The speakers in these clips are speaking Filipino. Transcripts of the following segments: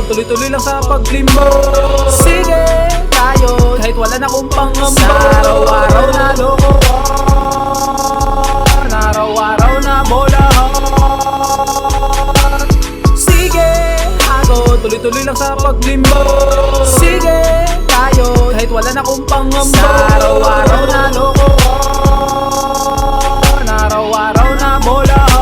tuloy-tuloy lang sa paglimbo. Sige tayo, kahit wala na akong pangamba. Sa araw-araw na lokohan, araw-araw na bolahan. Sige ako, tuloy-tuloy lang sa paglimbo. Sige tayo, kahit wala na akong pangamba. Sa araw-araw na lokohan, araw-araw na bolahan.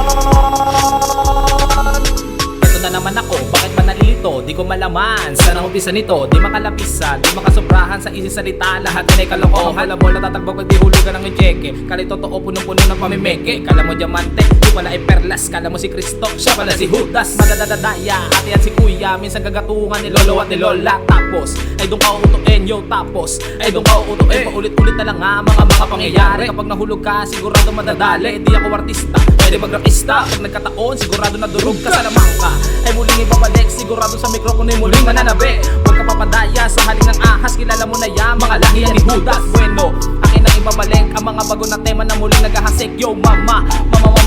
Ito na naman ako, bakit ba nalilito? Di ko malaman, saan ang umpisa nito? Di makalapisan, di makasobrahan sa isang salita. Lahat na kalokohan, alam mo natatakbog pag di hulugan ng ejeke. Kali totoo, punong-puno ng pamimeke. Kala mo diamante, di pala ay perlas. Kala mo si Kristo, siya pala si Judas. Madadadadaya, ate at si kuya, minsan gagatungan ni lolo at ni lola. Tapos, ay doon ka uutuin, yo. Tapos, ay doon ka uutuin, paulit-ulit na lang nga mga pangyayari. Kapag nahulog ka, sigurado madadali. Di ako artista, pwede mag-rakista. Pag nagkataon, sigurado na durog ka sa lamang ka. Ay muling ibabalik, sigurado sa mikropono ay muling mananabi. Huwag ka papadaya sa haling ng ahas, kilala mo na yan, mga lahiyan ni Judas. Bueno, akin ang ibabalik ang mga bago na tema na muling naghahasik. Yo mama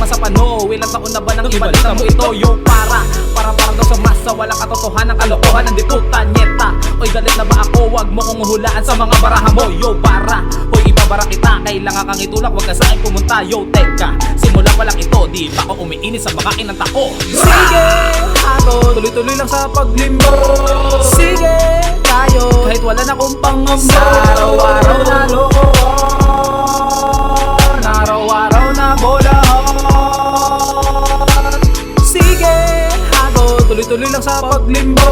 sa pano, ilang taon na ba nang ibalita mo ito? Yo para daw sa masa, walang katotohanan, kalokohan ng diputa, nyeta. Oy galit na ba ako? Wag mo kong hulaan sa mga baraha mo. Yo para, hoy ibabara kita, kailangan kang itulak, wag ka sa akin pumunta. Yo teka, simula pa lang ito, di pa ako umiinis sa makain ng tako. Sige ako, tuloy-tuloy lang sa paglimbo. Sige tayo, kahit wala na akong pangamba. Sa araw-araw na lokohan, araw-araw na bolahan. Sige ako, tuloy-tuloy lang sa paglimbo.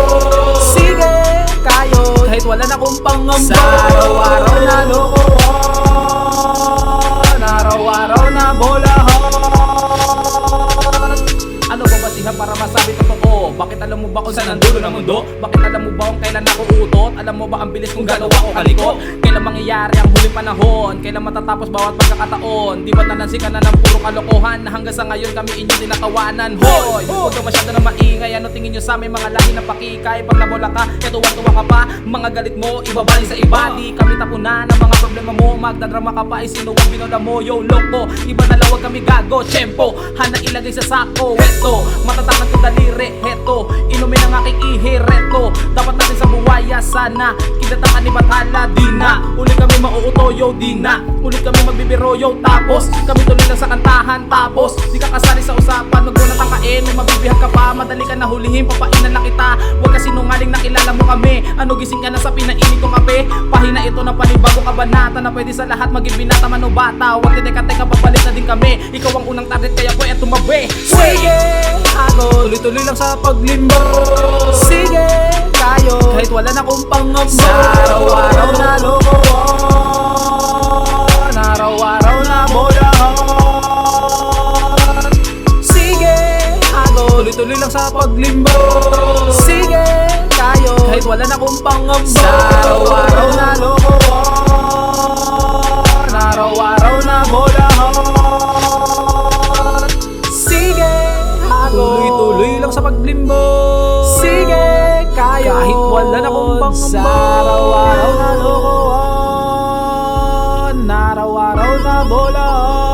Sige tayo, kahit wala na akong pangamba. Sa araw-araw na lokohan, araw-araw na bolahan. Ano ba basihan para masabi totoo? Bakit alam mo ba kung saan ang dulo ng mundo? Bakit alam mo ba kung kailan ako uutot? Alam mo ba ang bilis kung gano'n ako kaliko? Kailan mangyayari ang huling panahon? Kailan matatapos bawat pagkakataon? Di ba nanansikan na ng puro kalokohan na hanggang sa ngayon kami inyong tinatawanan? Hoy! Huwag ka masyado na maingay. Ano tingin nyo sa amin mga lahi ng pakikay? Pag nabola ka, tuwang-tuwa ka pa. Mga galit mo, ibabalik sa iba. Di kami tapunan ng mga problema mo. Magdadrama ka pa, isinuwang binola mo. Yo loko, iba na lawag kami gago. Tiyempo, hana ilagay sa sako. Weto, matatakan ko daliri. Heto, inumin ang aking ihireto. Dapat natin sa buwaya sana kinatakan ni Bathala, di na. Ulit kami mauuto, yo, di na. Ulit kami magbibiro, yo, tapos kami tuloy lang sa kantahan. Tapos, di ka kasali sa usapan. Wag mo natangkain, may mabibihag ka pa. Madali ka na hulihin, papainan na kita. Huwag ka sinungaling, nakilala mo kami. Ano gising ka na sa pinainit kong kape? Pahina ito ng panibago kabanata na pwede sa lahat maging binata man o bata. Huwag teka, babalik na din kami. Ikaw ang unang target, kaya boy at tumabi. Sige ako, tuloy-tuloy lang sa paglimbo. Sige tayo, kahit wala na akong pangamba. Sa araw-araw na lokohan, araw-araw na bolahan. Sige ako, tuloy-tuloy lang sa paglimbo. Sige tayo, kahit wala na akong pangamba. Sa araw-araw na lokohan, araw-araw na bolahan. Sige ako, tuloy-tuloy lang sa paglimbo. Sige kayo, kahit wala na akong pangamba. Sa araw-araw na lokohan, araw-araw na bolahan.